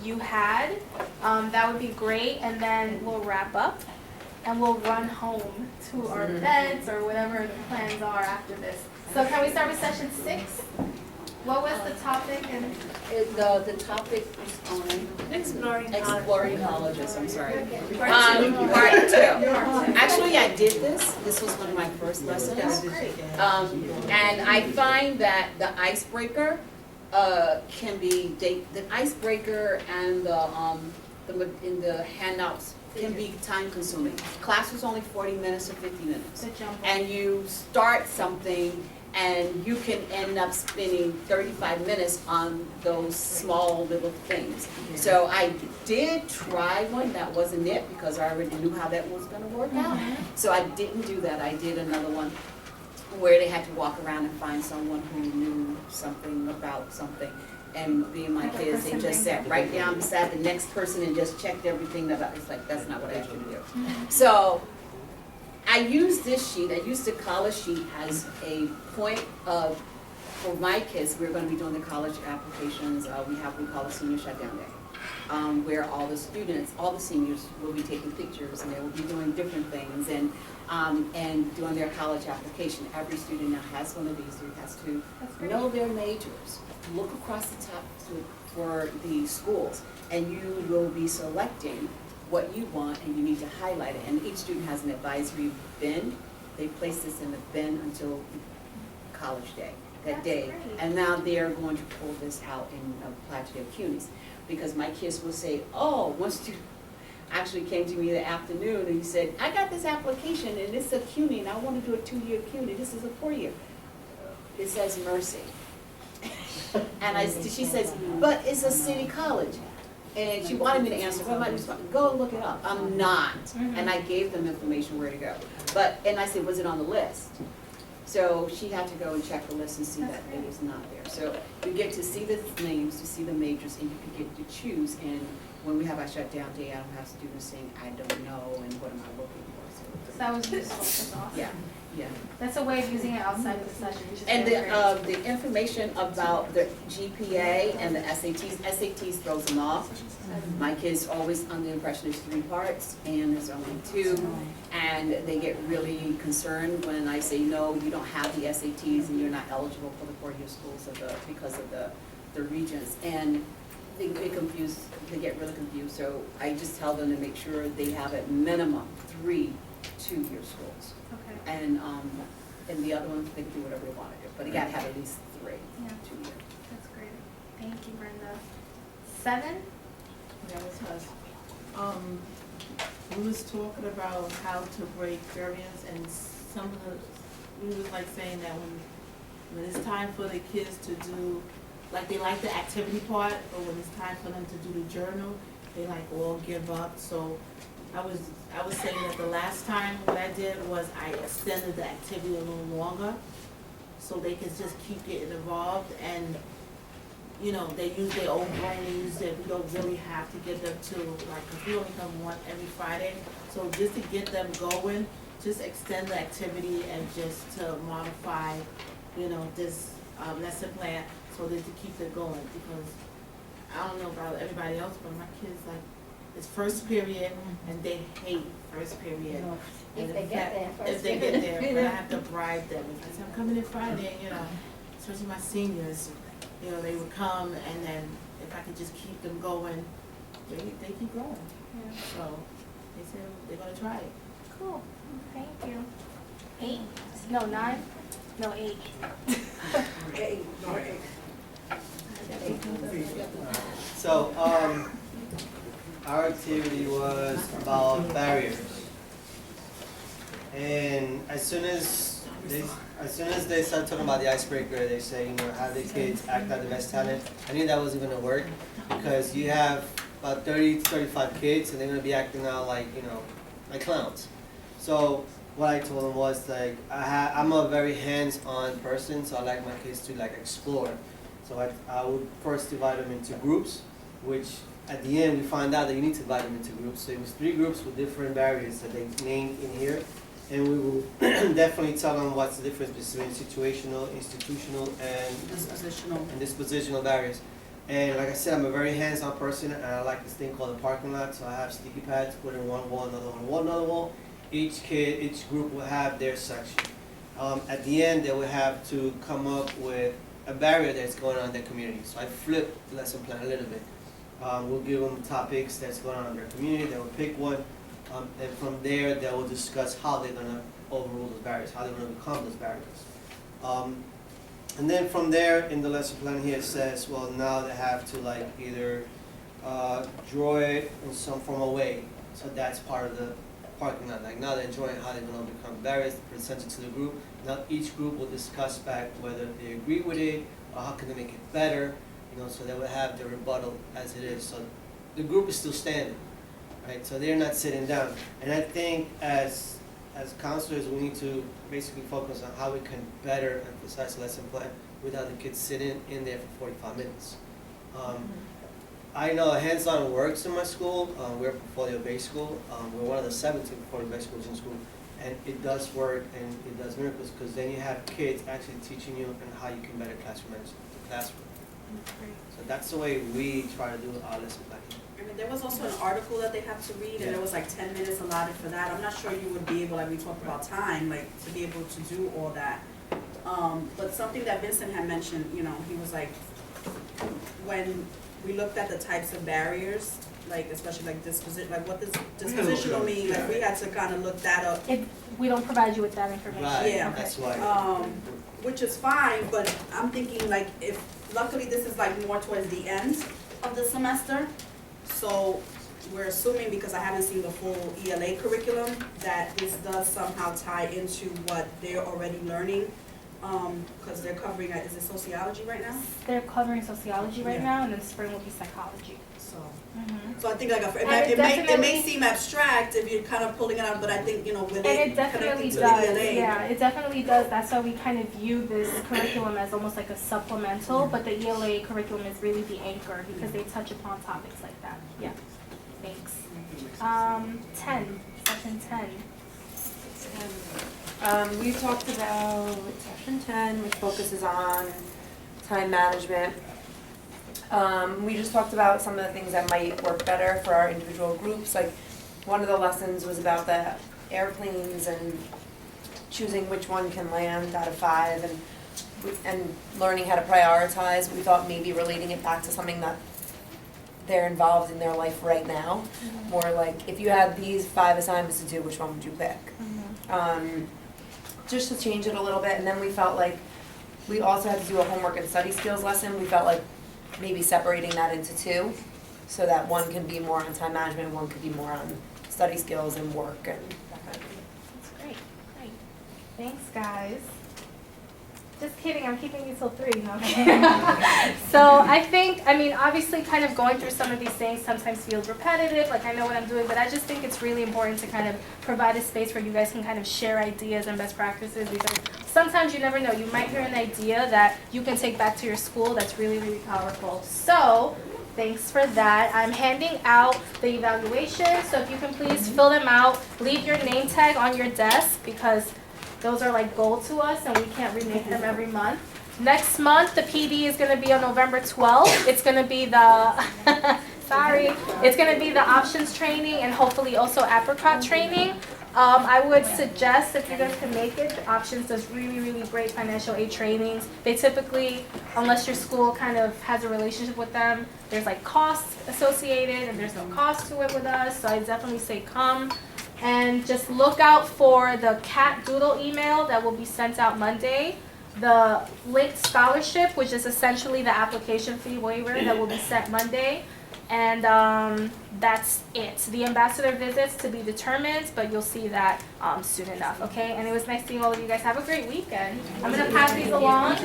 you had, that would be great, and then we'll wrap up and we'll run home to our beds or whatever the plans are after this. So can we start with session 6? What was the topic? And The topic is on exploring colleges. I'm sorry. Part 2. Part 2. Actually, I did this. This was one of my first lessons. And I find that the icebreaker can be the icebreaker and in the handouts can be time consuming. Class was only 40 minutes or 50 minutes. And you start something and you can end up spending 35 minutes on those small little things. So I did try one, that wasn't it, because I already knew how that was gonna work out. So I didn't do that. I did another one where they had to walk around and find someone who knew something about something. And me and my kids, they just sat right down beside the next person and just checked everything about. It's like, that's not what I asked you to do. So I used this sheet, I used the college sheet as a point of, for my kids, we're going to be doing the college applications. We call it Senior Shutdown Day, where all the students, all the seniors will be taking pictures and they will be doing different things and doing their college application. Every student now has one of these. Who has to know their majors, look across the top for the schools, and you will be selecting what you want, and you need to highlight it. And each student has an advisory bin. They place this in the bin until college day, that day. Great. And now they're going to pull this out and apply to their CUNYs. Because my kids will say, oh, one student actually came to me in the afternoon and he said, I got this application and it's a CUNY and I want to do a 2-year CUNY. This is a 4-year. It says Mercy. And she says, but it's a city college. And she wanted me to answer, well, my response, go look it up. I'm not. And I gave them information where to go. And I said, was it on the list? So she had to go and check the list and see that it was not there. So you get to see the names, to see the majors, and you can get to choose. And when we have our shutdown day, I don't have students saying, I don't know, and what am I looking for? So that was useful. That's awesome. Yeah. Yeah. That's a way of using it outside of the session. And the information about the GPA and the SATs throws them off. My kids always under the impression there's 3 parts and there's only 2. And they get really concerned when I say, no, you don't have the SATs and you're not eligible for the 4-year schools because of the regions. And they get confused, they get really confused. So I just tell them to make sure they have at minimum 3 2-year schools. Okay. And the other ones, they can do whatever they want to do, but you gotta have at least 3 Yeah. 2-year. That's great. Thank you, Brenda. 7? Yeah, that's us. We was talking about how to break barriers, and we was like saying that when it's time for the kids to do, like they like the activity part, but when it's time for them to do the journal, they like all give up. So I was saying that the last time what I did was I extended the activity a little longer so they could just keep getting involved, and you know, they use their own brain, they use it. We don't really have to get them to, like, because we only come one every Friday. So just to get them going, just extend the activity and just to modify, you know, this lesson plan so that to keep it going. Because I don't know about everybody else, but my kids, like, it's first period and they hate first period. If they get there first. If they get there, but I have to bribe them because I'm coming in Friday, you know, especially my seniors. You know, they would come, and then if I could just keep them going, they keep going. Yeah. So they said they're gonna try it. Cool. Thank you. 8? No, 9? No, 8. So, our activity was about barriers, and as soon as they start talking about the icebreaker, they say, you know, how the kids act out the best talent. I knew that wasn't going to work because you have about 30 to 35 kids, and they're going to be acting out like, you know, like clowns. So what I told them was like, I'm a very hands-on person, so I like my kids to like explore. So I would first divide them into groups, which at the end we find out that you need to divide them into groups. So it was 3 groups with different barriers that they named in here. And we will definitely tell them what's the difference between situational, institutional, and dispositional barriers. And like I said, I'm a very hands-on person, and I like this thing called the parking lot. So I have sticky pads, put in one wall, another wall. Each group will have their section. At the end, they will have to come up with a barrier that's going on in their community. So I flip the lesson plan a little bit. We'll give them topics that's going on in their community. They will pick one, and from there, they will discuss how they're going to overrule those barriers, how they're going to overcome those barriers. And then from there, in the lesson plan here, it says, well, now they have to like either draw it in some form of way. So that's part of the parking lot. Like now they're drawing how they're going to overcome barriers, present it to the group. Now each group will discuss back whether they agree with it or how can they make it better. So they will have the rebuttal as it is. So the group is still standing, right? So they're not sitting down. And I think as counselors, we need to basically focus on how we can better emphasize the lesson plan without the kids sitting in there for 45 minutes. I know hands-on works in my school. We're a portfolio-based school. We're one of the 17 portfolio-based schools in school. And it does work and it does miracles because then you have kids actually teaching you and how you can better classroom manage the classroom. So that's the way we try to do our lesson planning. I mean, there was also an article that they have to read, and there was like 10 minutes allotted for that. I'm not sure you would be able, like we talked about time, like to be able to do all that. But something that Vincent had mentioned, he was like, when we looked at the types of barriers, like especially like like what does dispositional mean? Like we had to kind of look that up. We don't provide you with that information. Right, Yeah. that's why. Which is fine, but I'm thinking like luckily this is like more towards the end of the semester. So we're assuming, because I haven't seen the full ELA curriculum, that this does somehow tie into what they're already learning. Because they're covering, is it sociology right now? They're covering sociology right now, and then spring will be psychology. So I think like it may seem abstract if you're kind of pulling it out, but I think with And it definitely connecting to does. the ELA. Yeah, it definitely does. That's why we kind of view this curriculum as almost like a supplemental, but the ELA curriculum is really the anchor because they touch upon topics like that. Yeah. Thanks. 10, section 10. We talked about section 10, which focuses on time management. We just talked about some of the things that might work better for our individual groups. Like one of the lessons was about the airplanes and choosing which one can land out of 5 and learning how to prioritize. We thought maybe relating it back to something that they're involved in their life right now. More like if you had these 5 assignments to do, which one would you pick? Just to change it a little bit. And then we felt like we also had to do a homework and study skills lesson. We felt like maybe separating that into 2 so that one can be more on time management, one could be more on study skills and work and that kind of thing. That's great. Thanks, guys. Just kidding, I'm keeping you till 3, no? So I mean, obviously kind of going through some of these things sometimes feels repetitive, like I know what I'm doing, but I just think it's really important to kind of provide a space where you guys can kind of share ideas and best practices, because sometimes you never know, you might hear an idea that you can take back to your school that's really, really powerful. So, thanks for that. I'm handing out the evaluations, so if you can please fill them out, leave your name tag on your desk, because those are like gold to us and we can't remake them every month. Next month, the PD is going to be on November 12th. It's going to be the, it's going to be the options training and hopefully also apricot training. I would suggest if you guys can make it, the options does really, really great financial aid trainings. They typically, unless your school kind of has a relationship with them, there's like costs associated and there's no cost to it with us. So I definitely say come. And just look out for the cat doodle email that will be sent out Monday. The LINCT scholarship, which is essentially the application fee waiver that will be sent Monday. And that's it. The ambassador visits to be determined, but you'll see that soon enough, okay? And it was nice seeing all of you guys. Have a great weekend. I'm going to pass these along.